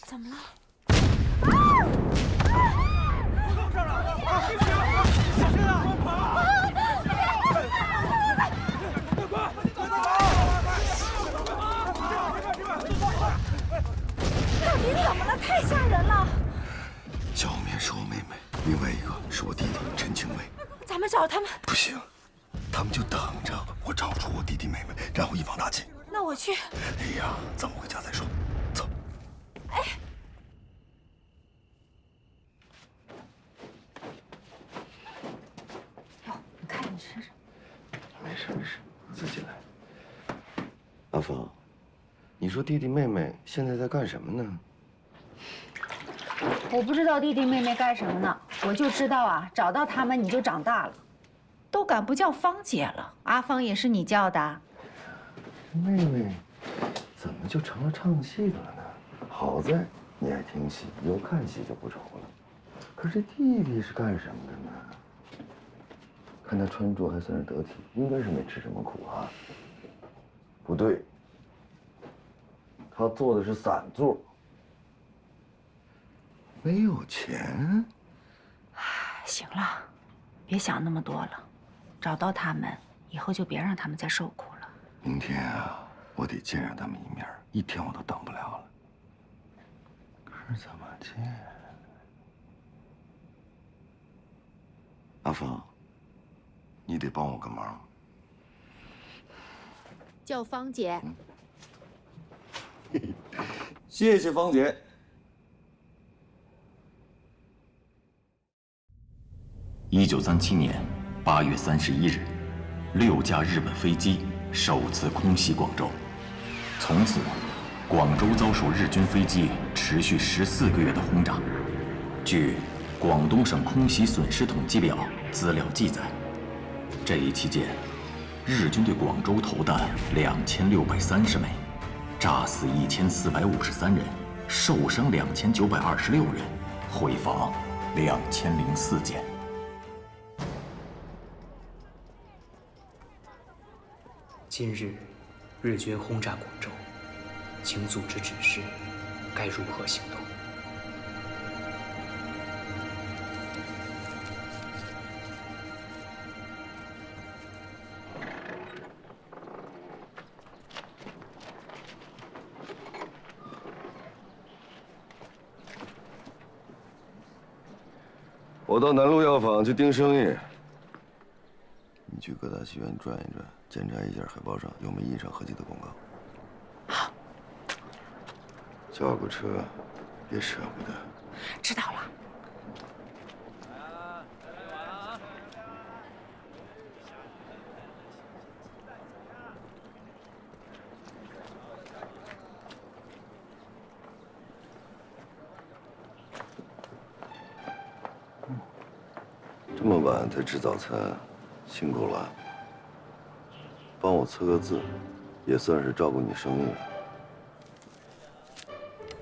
怎么了？到底怎么了？太吓人了！小棉是我妹妹，另外一个是我弟弟陈清伟。咱们找他们。不行，他们就等着我找出我弟弟妹妹，然后一网打尽。那我去。哎呀，咱们回家再说。走。哎。哟，你看你试试。没事没事，自己来。阿芳，你说弟弟妹妹现在在干什么呢？我不知道弟弟妹妹干什么呢，我就知道啊，找到他们你就长大了，都敢不叫芳姐了。阿芳也是你叫的。妹妹怎么就成了唱戏的了呢？好在你爱听戏，有看戏就不愁了。可是弟弟是干什么的呢？看他穿着还算是得体，应该是没吃什么苦啊。不对，他坐的是散座。没有钱？行了，别想那么多了，找到他们以后就别让他们再受苦了。明天啊，我得见上他们一面，一天我都等不了了。可是怎么见？阿芳，你得帮我个忙。叫芳姐。谢谢芳姐。1937年8月31日，6架日本飞机首次空袭广州，从此，广州遭受日军飞机持续14个月的轰炸。据广东省空袭损失统计表资料记载，这一期间，日军对广州投弹2630枚，炸死1453人，受伤2926人，毁房2004件。今日，日军轰炸广州，请组织指示，该如何行动？我到南路药房去盯生意，你去各大戏院转一转，检查一下海报上有没有印上合集的广告。好。叫个车，别舍不得。知道了。这么晚才吃早餐，辛苦了。帮我测个字，也算是照顾你生意了。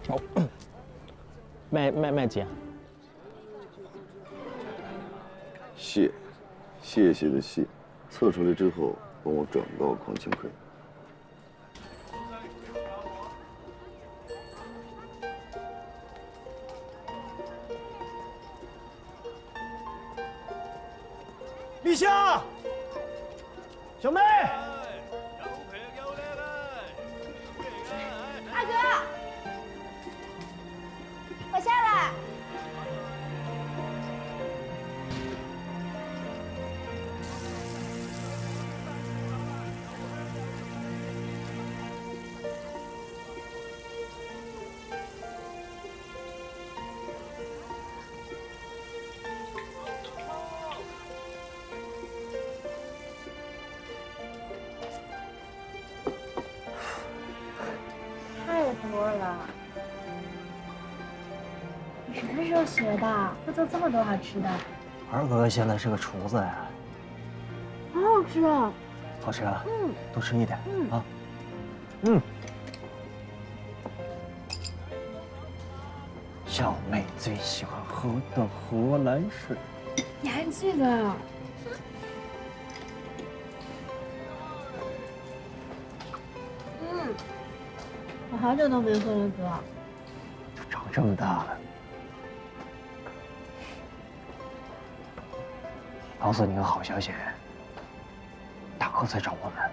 哦，卖几啊？谢谢的谢，测出来之后帮我转告匡庆奎。丽香，小妹，大哥，快下来！太多了，你什么时候学的？会做这么多好吃的？二哥哥现在是个厨子呀，好好吃啊！好吃啊！嗯，多吃一点嗯啊。嗯。小妹最喜欢喝的荷兰水。你还记得？我好久都没喝了，哥。就找这么大了。告诉你个好消息，大哥在找我们。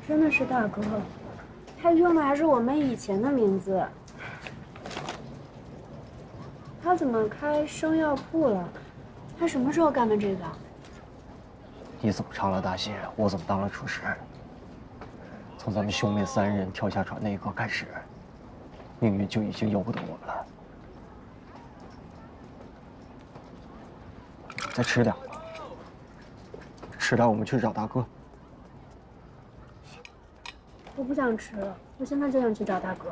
真的是大哥，他用的还是我们以前的名字。他怎么开生药铺了？他什么时候干的这个？你怎么上了大戏，我怎么当了厨师。从咱们兄妹3人跳下船那一刻开始，命运就已经由不得我们了。再吃点吧，吃点我们去找大哥。我不想吃了，我现在就想去找大哥。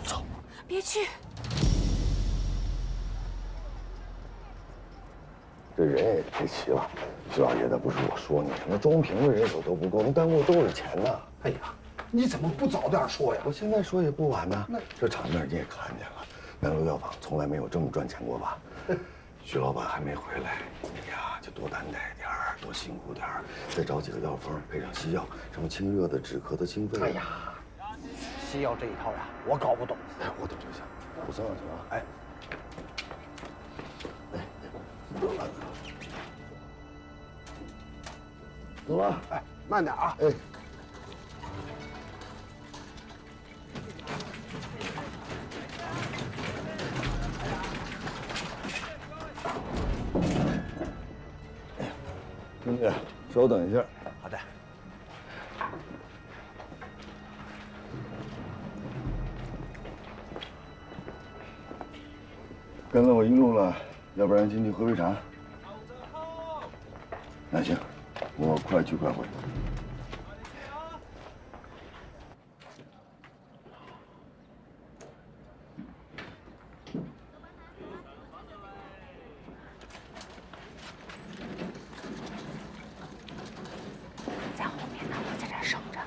走，别去！这人也别齐了，徐老爷子，不是我说你，那装瓶的人手都不够，那耽误多少钱呢？哎呀，你怎么不早点说呀？我现在说也不晚呢。这场面你也看见了，南楼药房从来没有这么赚钱过吧？徐老板还没回来，你呀就多担待点儿，多辛苦点儿，再找几个药方，配上西药，什么清热的、止咳的、清肺。哎呀，西药这一套呀，我搞不懂。哎，我懂就行。5、3、2、9啊！哎。走了，哎，慢点啊！哎，兄弟，稍等一下。好的。跟了我一路了，要不然进去喝杯茶。那行，我快去快回。在后面呢，我在这儿守着。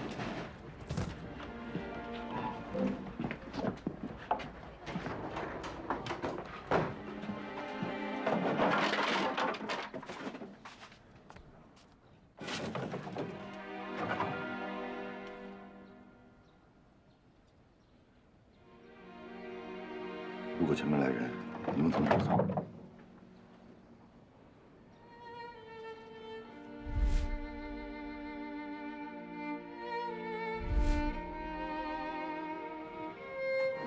如果前面来人，你们从哪走？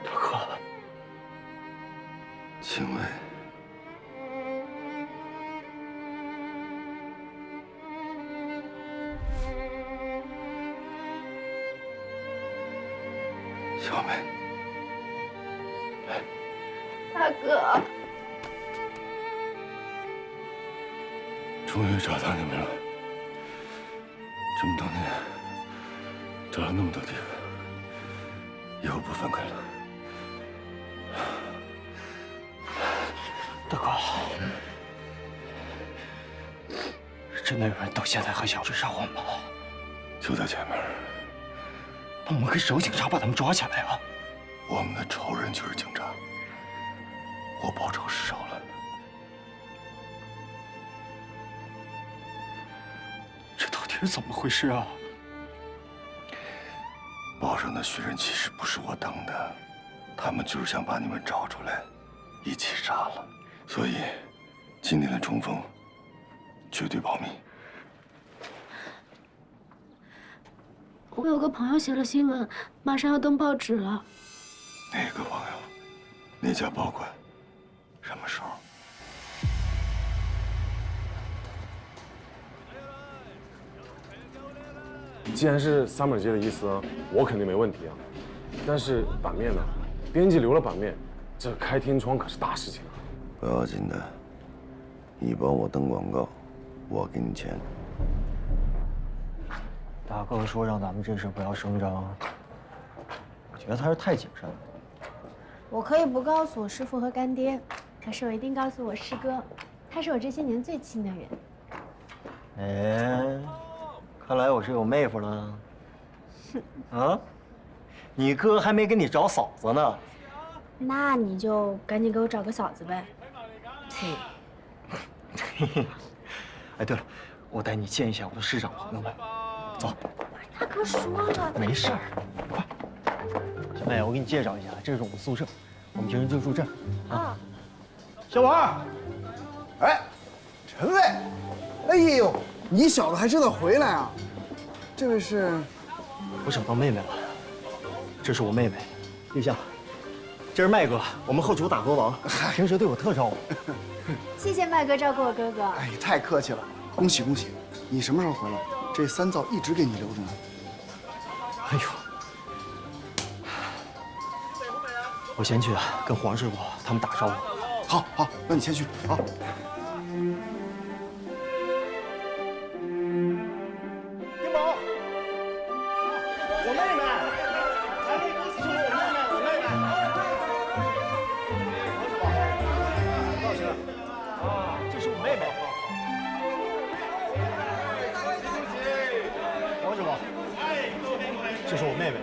大哥，青薇，小梅。大哥，终于找到你们了。这么多年，找了那么多地方，以后不分开了。大哥，真的有人到现在还想追杀我们吗？就在前面。那我们可以找警察把他们抓起来啊！我们的仇人就是警察。我报仇时少了。这到底是怎么回事啊？报上的寻人启事不是我登的，他们就是想把你们找出来，一起杀了。所以，今天的冲锋绝对保密。我有个朋友写了新闻，马上要登报纸了。哪个朋友？哪家报馆？什么时候？既然是Summer姐的意思，我肯定没问题啊。但是版面呢？编辑留了版面，这开天窗可是大事情啊。不要紧的，你帮我登广告，我给你钱。大哥说让咱们这事不要声张，我觉得他是太谨慎了。我可以不告诉我师父和干爹，可是我一定告诉我师哥，他是我这些年最亲的人。哎，看来我是有妹夫了。啊，你哥还没给你找嫂子呢。那你就赶紧给我找个嫂子呗。哎，对了，我带你见一下我的师长朋友们。走。大哥说了，没事儿，快。小妹，我给你介绍一下，这是我们宿舍，我们平时就住这儿。啊。小王。哎，陈卫，哎呦，你小子还知道回来啊？这位是？我找到妹妹了，这是我妹妹，立夏。这是麦哥，我们后厨大河王，平时对我特照顾。谢谢麦哥照顾我哥哥。哎，太客气了，恭喜恭喜！你什么时候回来？这3灶一直给你留着呢。哎呦，我先去跟黄师傅他们打招呼。好，好，那你先去啊。丁宝，我妹妹，哎，这是我妹妹，黄师傅，啊，这是我妹妹。黄师傅，这是我妹妹。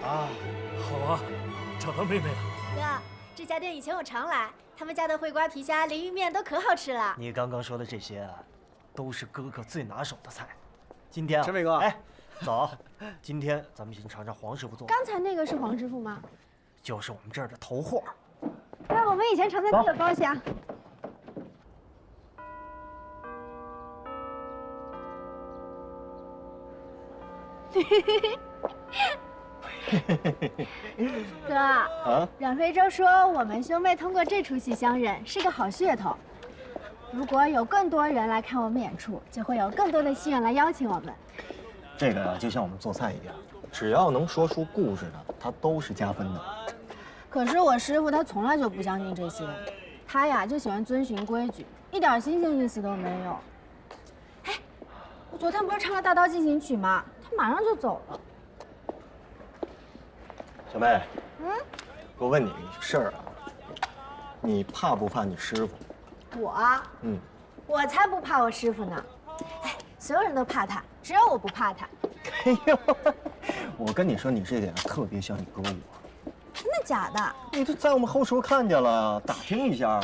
啊，好啊，找到妹妹了。哥，这家店以前我常来，他们家的烩瓜皮虾、鲢鱼面都可好吃了。你刚刚说的这些啊，都是哥哥最拿手的菜。今天啊，陈伟哥，哎，走，今天咱们先尝尝黄师傅做的。刚才那个是黄师傅吗？就是我们这儿的头货。那我们以前常在这里包厢。哥，啊，阮非洲说我们兄妹通过这出戏相认是个好噱头。如果有更多人来看我们演出，就会有更多的戏院来邀请我们。这个呀，就像我们做菜一样，只要能说出故事的，它都是加分的。可是我师傅他从来就不相信这些，他呀就喜欢遵循规矩，一点新鲜意思都没有。哎，我昨天不是唱了《大刀进行曲》吗？他马上就走了。小妹，我问你个事儿啊，你怕不怕你师傅？我才不怕我师傅呢。哎，所有人都怕他，只有我不怕他。哎呦，我跟你说，你这点特别像你哥我。真的假的？你都在我们后厨看见了，打听一下。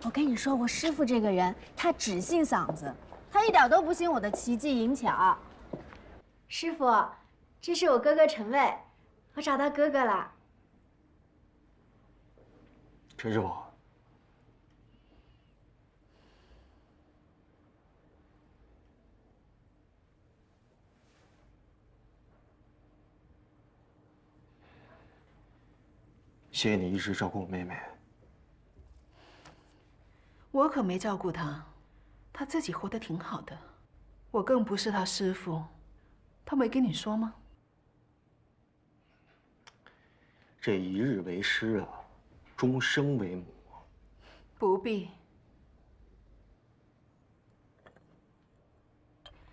我跟你说，我师傅这个人，他只信嗓子，他一点都不信我的奇技淫巧。师傅，这是我哥哥陈卫，我找到哥哥了。陈师傅，谢谢你一直照顾我妹妹。我可没照顾她，她自己活得挺好的。我更不是她师傅，她没跟你说吗？这一日为师啊，终生为母。不必。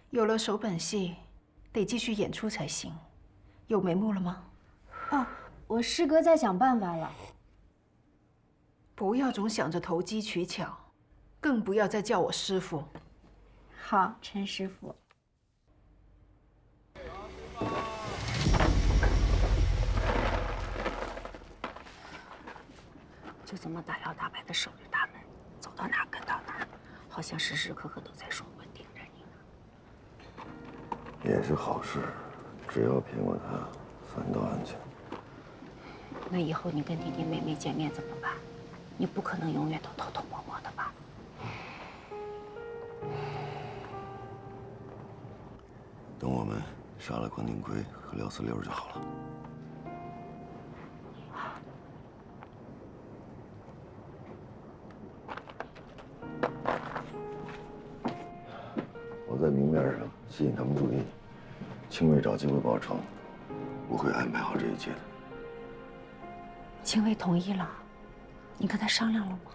有了首本戏，得继续演出才行。有眉目了吗？哦，我师哥在想办法了。不要总想着投机取巧，更不要再叫我师傅。好，陈师傅。就这么大摇大摆的守着大门，走到哪儿跟到哪儿，好像时时刻刻都在说我盯着你呢。也是好事，只要凭我他，反倒安全。那以后你跟弟弟妹妹见面怎么办？你不可能永远都偷偷摸摸的吧？等我们杀了关定圭和廖四六就好了。我在明面上吸引他们注意，青卫找机会报仇，我会安排好这一切的。青卫同意了，你跟他商量了吗？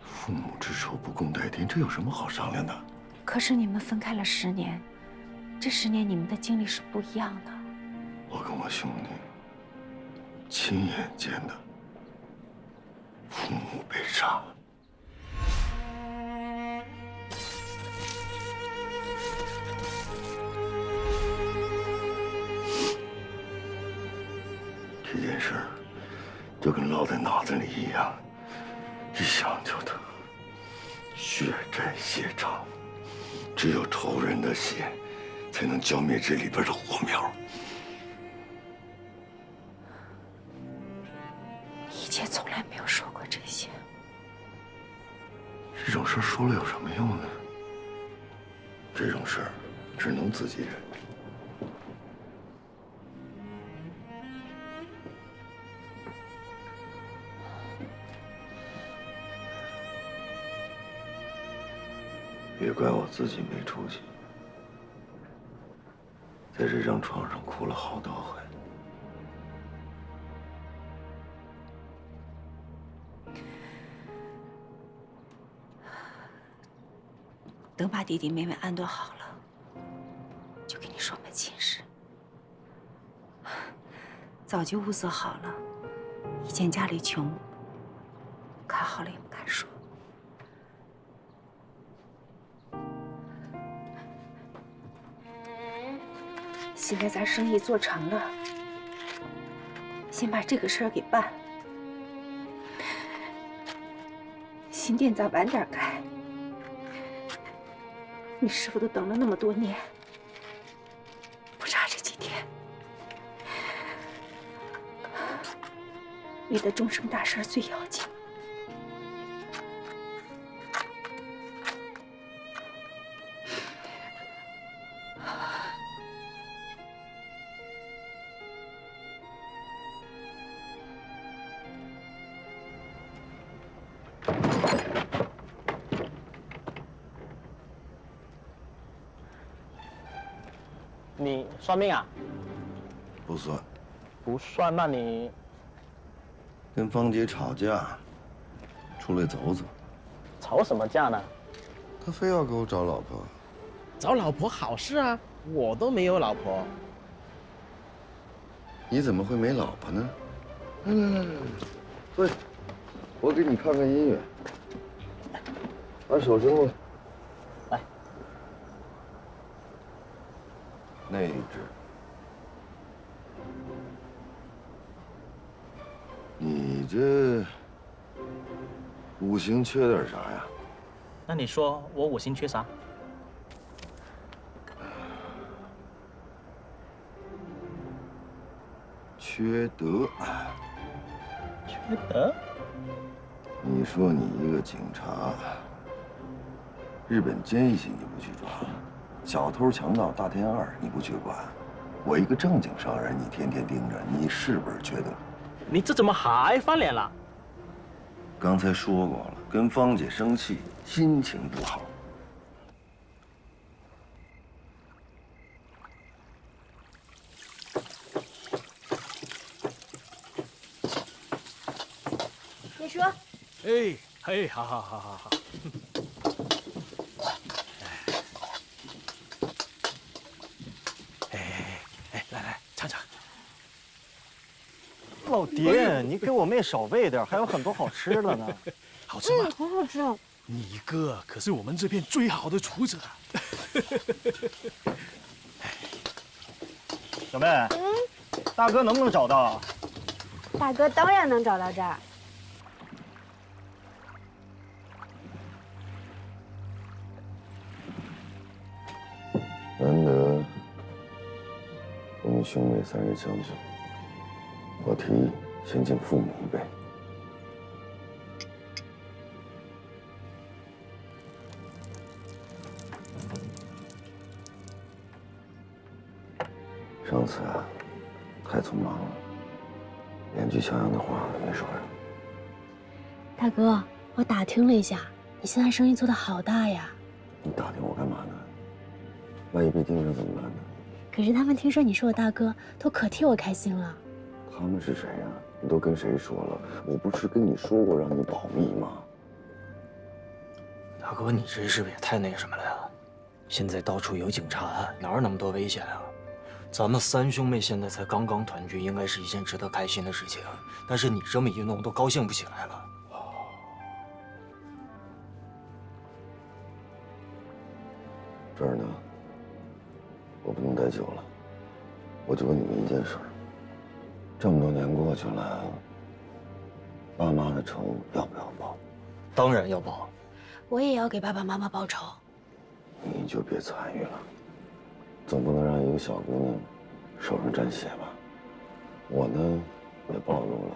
父母之仇不共戴天，这有什么好商量的？可是你们分开了10年，这10年你们的经历是不一样的。我跟我兄弟亲眼见的父母被杀。这件事就跟烙在脑子里一样，一想就疼，血债血偿。只有仇人的血，才能浇灭这里边的火苗。以前从来没有说过这些。这种事说了有什么用呢？这种事儿只能自己忍。别怪我自己没出息，在这张床上哭了好多回。等把弟弟妹妹安顿好了，就给你说门亲事。早就物色好了，以前家里穷，看好了也不敢说。现在咱生意做成了，先把这个事儿给办了。新店咱晚点开。你师傅都等了那么多年，不差这几天。你的终生大事最要紧。你算命啊？不算。不算，那你跟芳姐吵架，出来走走。吵什么架呢？她非要给我找老婆。找老婆好事啊，我都没有老婆。你怎么会没老婆呢？来，对，我给你看看音乐。把手伸过来。来。那一只。你这五行缺点啥呀？那你说我五行缺啥？缺德。缺德？你说你一个警察，日本奸细你不去抓，小偷强盗大天二你不去管，我一个正经商人你天天盯着，你是不是缺德？你这怎么还翻脸了？刚才说过了，跟芳姐生气，心情不好。你说。哎，好。来，尝尝。老爹，你给我妹少喂点，还有很多好吃的呢。好吃吗？好好吃哦。你哥可是我们这片最好的厨子。小妹，大哥能不能找到？大哥当然能找到这儿。难得我们兄妹三人相聚，我提议先敬父母一杯。上次啊，太匆忙了，连句想要的话都没说上。大哥，我打听了一下，你现在生意做得好大呀。你打听我干嘛呢？万一被盯上怎么办呢？可是他们听说你是我大哥，都可替我开心了。他们是谁呀？你都跟谁说了？我不是跟你说过让你保密吗？大哥，你这是不是也太那什么了呀？现在到处有警察，哪有那么多危险啊？咱们三兄妹现在才刚刚团聚，应该是一件值得开心的事情。但是你这么一弄，都高兴不起来了。这儿呢，我不能待久了。我就问你们一件事儿：这么多年过去了，爸妈的仇要不要报？当然要报。我也要给爸爸妈妈报仇。你就别参与了，总不能让一个小姑娘手上沾血吧？我呢也暴露了，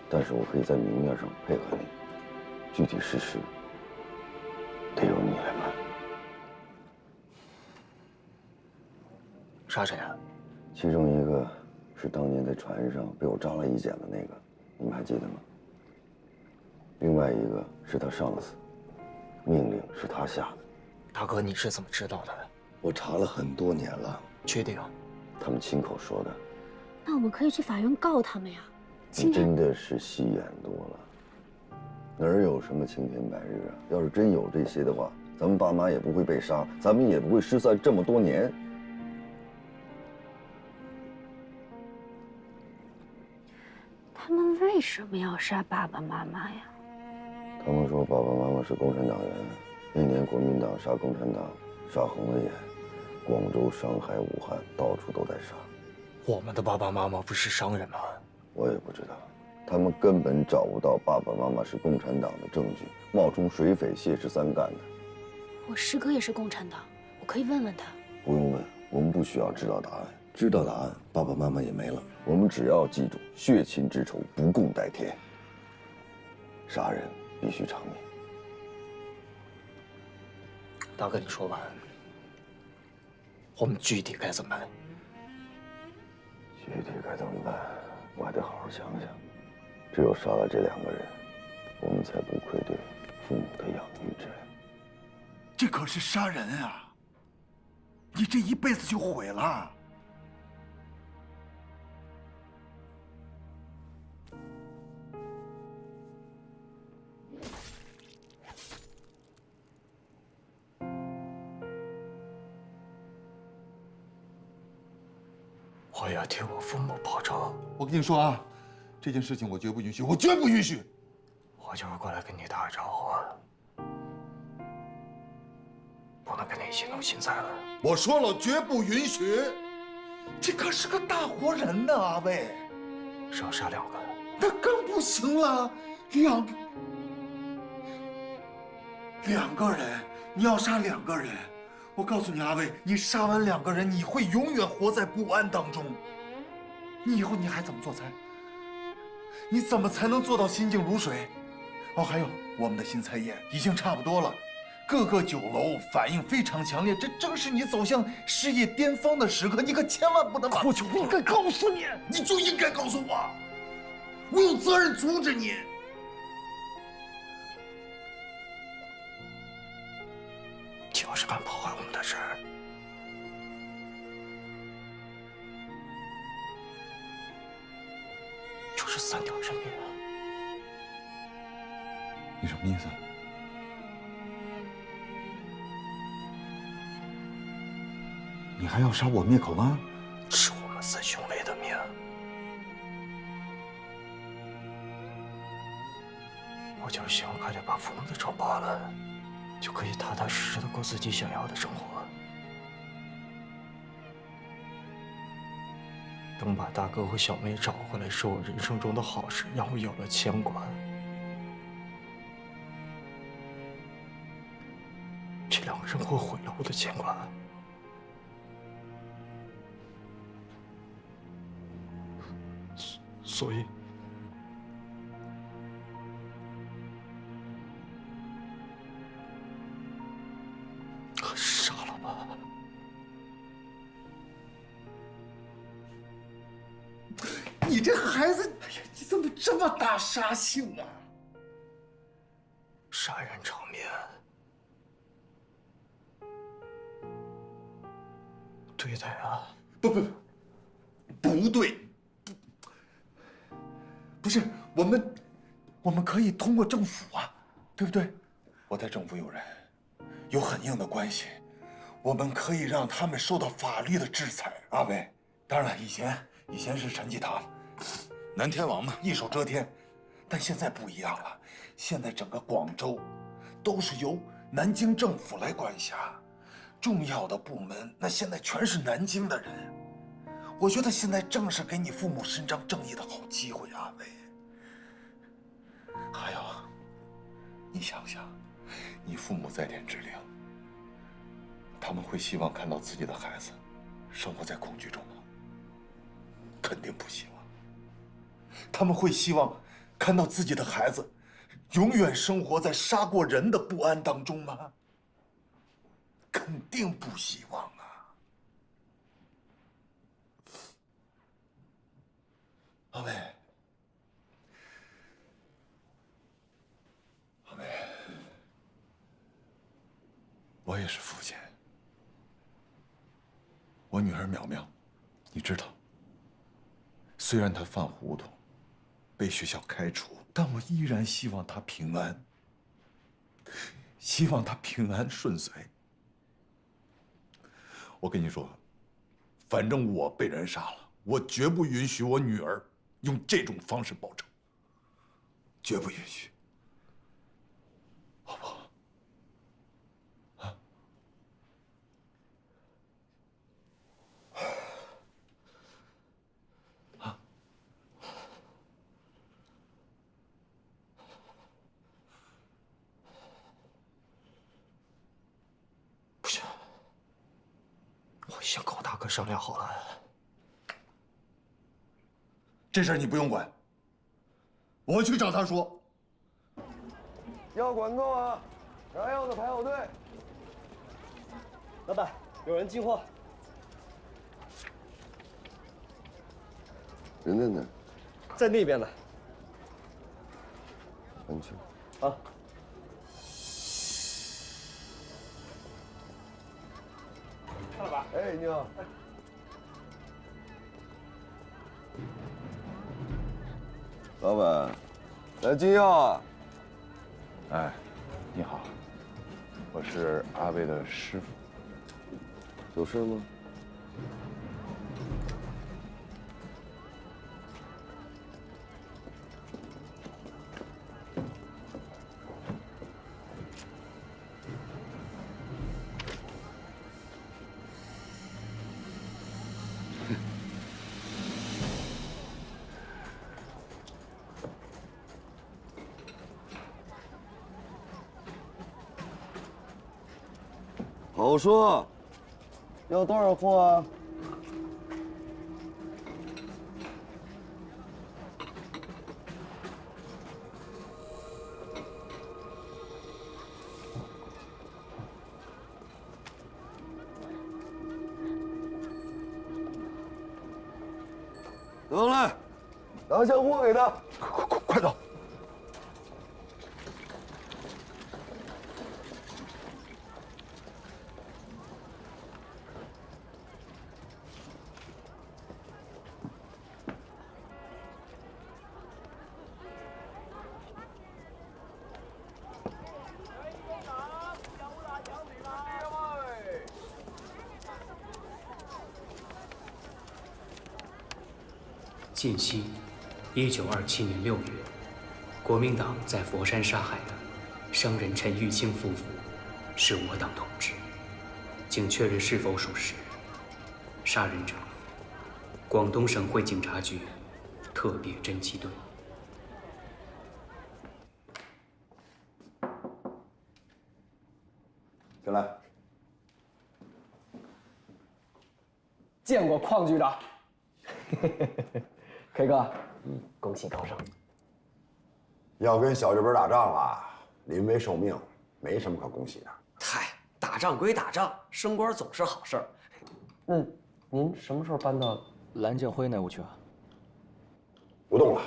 但是我可以在明面上配合你，具体事实得由你来办。杀谁啊？其中一个是当年在船上被我扎了一剪的那个，你们还记得吗？另外一个是他上司，命令是他下的。大哥，你是怎么知道的？我查了很多年了。确定？他们亲口说的。那我们可以去法院告他们呀。你真的是戏演多了，哪儿有什么青天白日啊？要是真有这些的话，咱们爸妈也不会被杀，咱们也不会失散这么多年。他们为什么要杀爸爸妈妈呀？他们说爸爸妈妈是共产党员，那年国民党杀共产党，杀红了眼，广州、上海、武汉到处都在杀。我们的爸爸妈妈不是商人吗？我也不知道，他们根本找不到爸爸妈妈是共产党的证据，冒充水匪谢十三干的。我师哥也是共产党，我可以问问他。不用问，我们不需要知道答案，知道答案，爸爸妈妈也没了。我们只要记住，血亲之仇不共戴天，杀人必须偿命。大哥，你说吧，我们具体该怎么办？具体该怎么办，我还得好好想想。只有杀了这2个人，我们才不愧对父母的养育之恩。这可是杀人啊！你这一辈子就毁了。我要替我父母报仇。我跟你说啊，这件事情我绝不允许，我绝不允许。我就是过来跟你打个招呼，不能跟你一起弄新菜了。我说了，绝不允许。这可是个大活人呢，阿卫。少杀2个，那更不行了。2个人，你要杀2个人。我告诉你，阿卫，你杀完2个人，你会永远活在不安当中。你以后你还怎么做菜？你怎么才能做到心静如水？哦，还有我们的新菜宴已经差不多了，各个酒楼反应非常强烈，这正是你走向事业巅峰的时刻，你可千万不能把……我就应该告诉你，你就应该告诉我，我有责任阻止你。你要是敢破坏我们的事儿，就是3条人命。你什么意思？你还要杀我灭口吗？是我们3兄妹的命。我就是希望快点把父母的仇报了，就可以踏踏实实的过自己想要的生活。等把大哥和小妹找回来，是我人生中的好事，让我有了牵挂。这2个人会毁了我的牵挂。所以，杀了吧！你这孩子，哎呀，你怎么这么大杀性啊？杀人偿命。对的呀。不对。不是，我们可以通过政府啊，对不对？我在政府有人，有很硬的关系，我们可以让他们受到法律的制裁。阿伟，当然了，以前是陈济棠，南天王嘛，一手遮天，但现在不一样了，现在整个广州都是由南京政府来管辖，重要的部门那现在全是南京的人。我觉得现在正是给你父母伸张正义的好机会，阿伟。还有，你想想，你父母在天之灵，他们会希望看到自己的孩子生活在恐惧中吗？肯定不希望。他们会希望看到自己的孩子永远生活在杀过人的不安当中吗？肯定不希望啊！阿伟，阿伟，我也是父亲。我女儿淼淼，你知道，虽然她犯糊涂，被学校开除，但我依然希望她平安，希望她平安顺遂。我跟你说，反正我被人杀了，我绝不允许我女儿用这种方式报仇，绝不允许，好不好？啊？啊？不行，我已经跟我大哥商量好了。这事儿你不用管，我去找他说。要管够啊！拿药的排好队。老板，有人进货。人在哪？在那边呢。你去。啊。看了吧？哎，你好。老板，来进药啊！哎，你好，我是阿威的师傅。有事吗？好说，要多少货啊？得来，拿箱货给他，快走！近期，1927年6月，国民党在佛山杀害的商人陈玉清夫妇，是我党同志，请确认是否属实。杀人者，广东省会警察局特别侦缉队。进来。见过邝局长。K 哥，恭喜高升。要跟小日本打仗啊，临危受命，没什么可恭喜的。嗨，打仗归打仗，升官总是好事儿。那您什么时候搬到蓝建辉那屋去啊？不动了，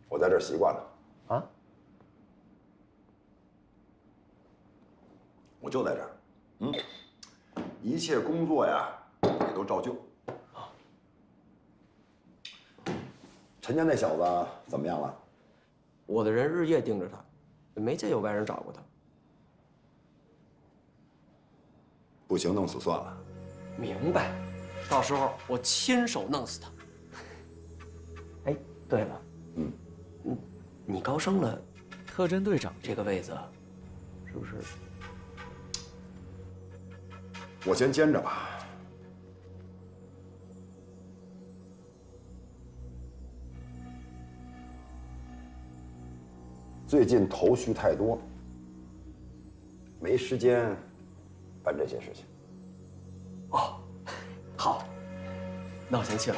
我在这儿习惯了。啊？我就在这儿，一切工作呀也都照旧。陈家那小子怎么样了？我的人日夜盯着他，没见有外人找过他。不行，弄死算了。明白，到时候我亲手弄死他。哎，对了，你高升了，特侦队长这个位子，是不是？我先兼着吧。最近头绪太多，没时间办这些事情。哦，好，那我先去了。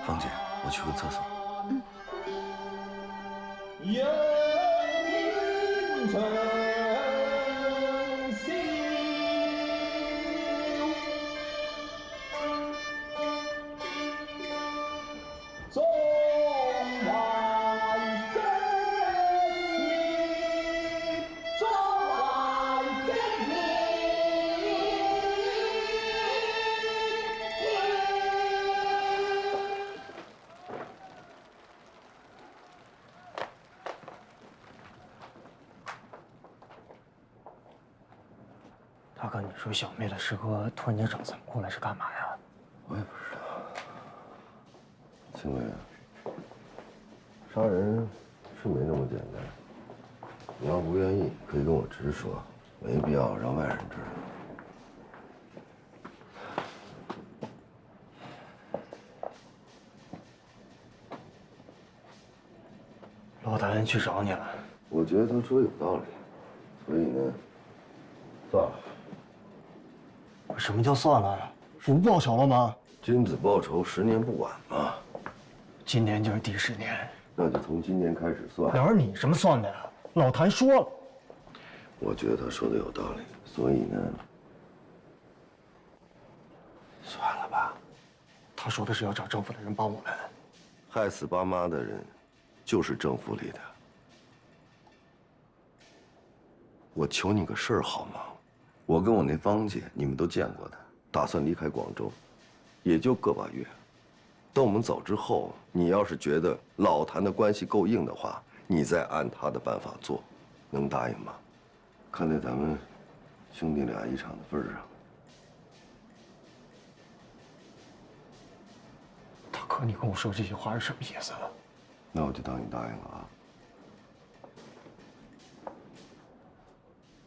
芳姐，我去个厕所。大哥，你说小妹的师哥突然间找咱们过来是干嘛呀？我也不知道。青薇，杀人是没那么简单。你要不愿意，可以跟我直说，没必要让外人知道。老谭去找你了，我觉得他说有道理，所以呢，算了。什么叫算了？我不报仇了吗？君子报仇，10年不晚嘛。今年就是第10年，那就从今年开始算。哪有你什么算的呀？老谭说了，我觉得他说的有道理，所以呢，算了吧。他说的是要找政府的人帮我们。害死爸妈的人，就是政府里的。我求你个事儿好吗？我跟我那芳姐，你们都见过的，打算离开广州，也就个把月。等我们走之后，你要是觉得老谭的关系够硬的话，你再按他的办法做，能答应吗？看在咱们兄弟俩一场的份上。大哥，你跟我说这些话是什么意思？那我就当你答应了啊。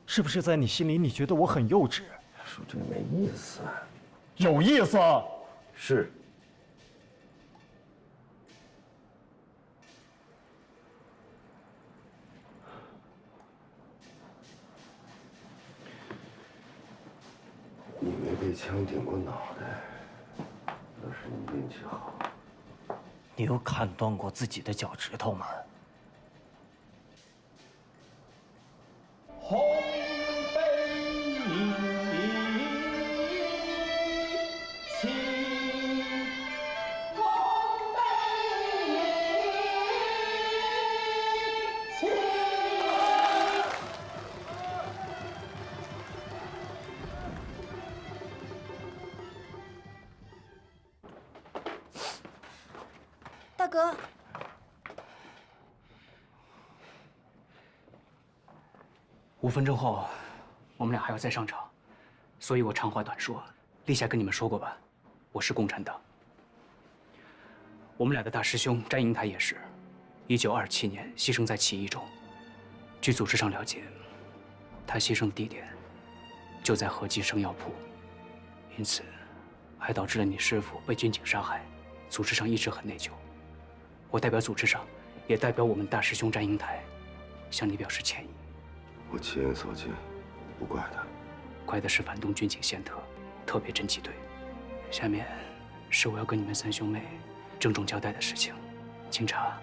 是不是在你心里，你觉得我很幼稚？说这没意思。有意思。是。你没被枪顶过脑袋，那是你运气好。你有砍断过自己的脚趾头吗？大哥，5分钟后，我们俩还要再上场，所以我长话短说。立夏跟你们说过吧，我是共产党。我们俩的大师兄詹英台也是，1927年牺牲在起义中。据组织上了解，他牺牲的地点就在合记生药铺，因此还导致了你师父被军警杀害。组织上一直很内疚。我代表组织上，也代表我们大师兄詹英台，向你表示歉意。我亲眼所见，不怪他，怪的是反动军警宪特别侦缉队。下面是我要跟你们3兄妹郑重交代的事情。经查，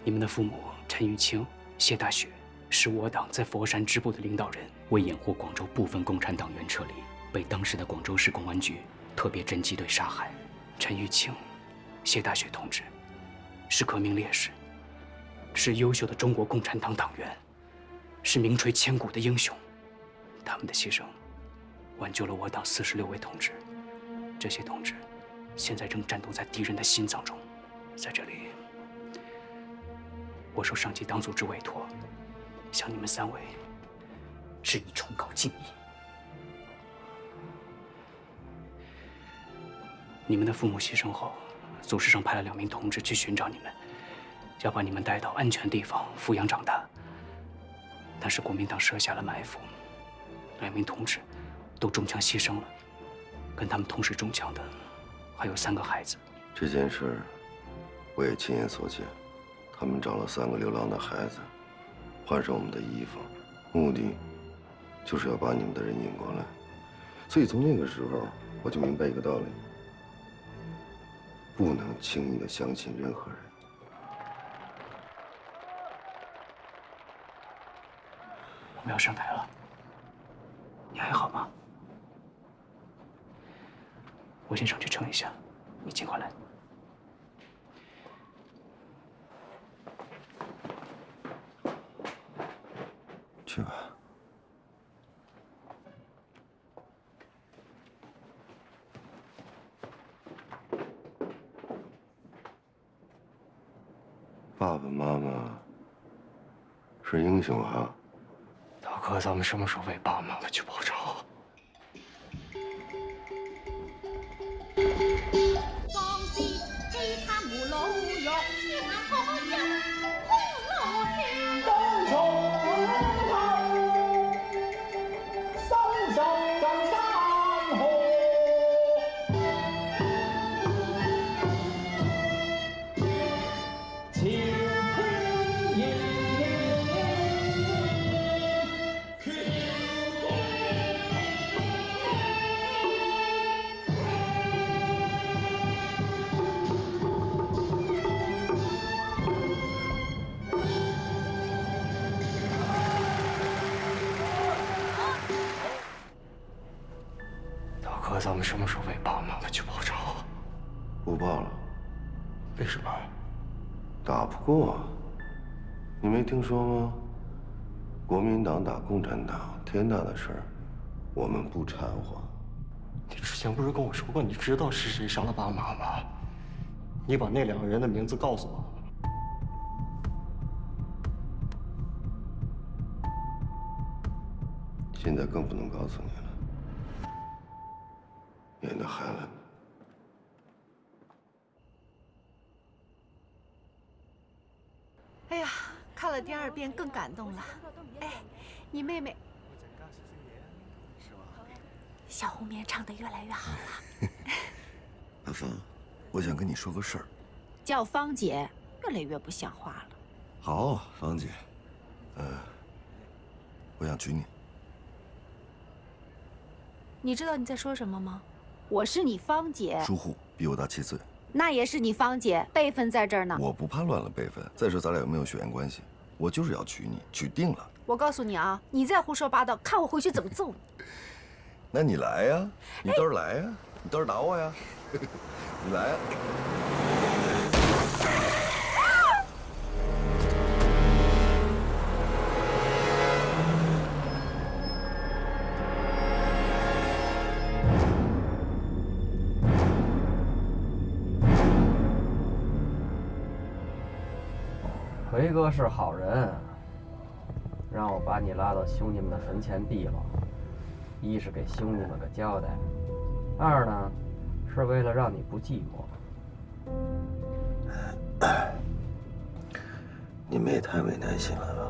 你们的父母陈玉清、谢大雪是我党在佛山支部的领导人，为掩护广州部分共产党员撤离，被当时的广州市公安局特别侦缉队杀害。陈玉清、谢大雪同志是革命烈士，是优秀的中国共产党党员，是名垂千古的英雄。他们的牺牲，挽救了我党46位同志。这些同志，现在正战斗在敌人的心脏中。在这里，我受上级党组织委托，向你们3位致以崇高敬意。你们的父母牺牲后，组织上派了2名同志去寻找你们，要把你们带到安全地方抚养长大。但是国民党设下了埋伏，2名同志都中枪牺牲了，跟他们同时中枪的还有3个孩子。这件事我也亲眼所见，他们找了3个流浪的孩子，换上我们的衣服，目的就是要把你们的人引过来。所以从那个时候我就明白一个道理。不能轻易的相信任何人。我们要上台了，你还好吗？我先上去称一下，你尽快来。去吧。爸爸妈妈是英雄哈！大哥，咱们什么时候为爸爸妈妈去报仇？壮志悲惨无老弱，笑眼可饮空落兄。江从收拾像山河。咱们什么时候为爸爸妈妈去报仇？不报了。为什么？打不过。你没听说吗？国民党打共产党，天大的事儿，我们不掺和。你之前不是跟我说过，你知道是谁杀了爸妈吗？你把那2个人的名字告诉我。现在更不能告诉你了，免得害了你。哎呀，看了第2遍更感动了。哎，你妹妹小红棉唱得越来越好了。阿芳，我想跟你说个事儿。叫芳姐越来越不像话了。好，芳姐，我想娶你。你知道你在说什么吗？我是你芳姐。疏忽，比我大7岁。那也是你芳姐，辈分在这儿呢。我不怕乱了辈分。再说咱俩又没有血缘关系，我就是要娶你，娶定了。我告诉你啊，你再胡说八道，看我回去怎么揍你。那你来呀，你倒是来呀，你倒是打我呀，你来呀。奎哥是好人，让我把你拉到兄弟们的坟前毙了，一是给兄弟们个交代，二呢，是为了让你不寂寞。你们也太没耐心了吧？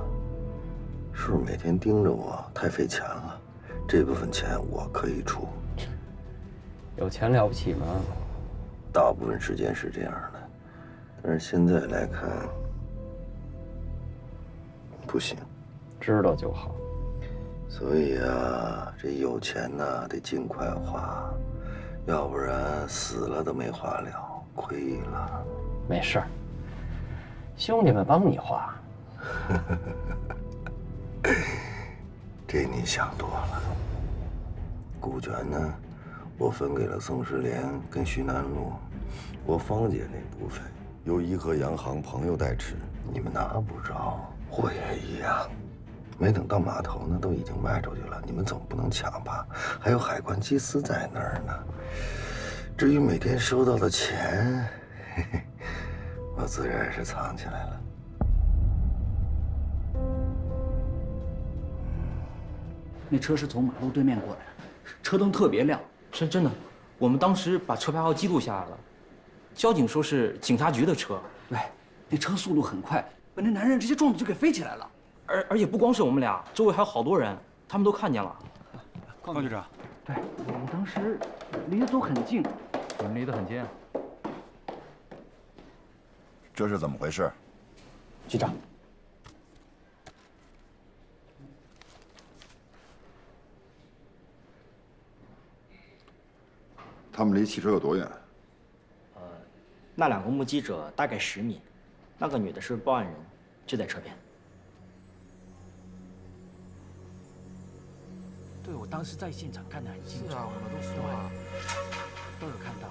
是不是每天盯着我太费钱了？这部分钱我可以出。有钱了不起吗？大部分时间是这样的，但是现在来看，不行。知道就好。所以啊，这有钱呢得尽快花，要不然死了都没花了，亏了。没事儿，兄弟们帮你花。这你想多了。股权呢，我分给了宋世莲跟徐南路，我芳姐那部分由颐和洋行朋友代持，你们拿不着，我也一样。没等到码头呢，都已经卖出去了，你们总不能抢吧？还有海关缉司在那儿呢。至于每天收到的钱，嘿嘿，我自然是藏起来了。那车是从马路对面过来的，车灯特别亮。是真的，我们当时把车牌号记录下来了。交警说是警察局的车。对，那车速度很快，把那男人直接撞的就给飞起来了。而且不光是我们俩，周围还有好多人，他们都看见了。邝局长，对，我们当时离得都很近。你们离得很近。这是怎么回事？局长，他们离汽车有多远？那2个目击者大概10米，那个女的是报案人，就在车边。对，我当时在现场看得很清楚。是啊，我们都说了，都有看到。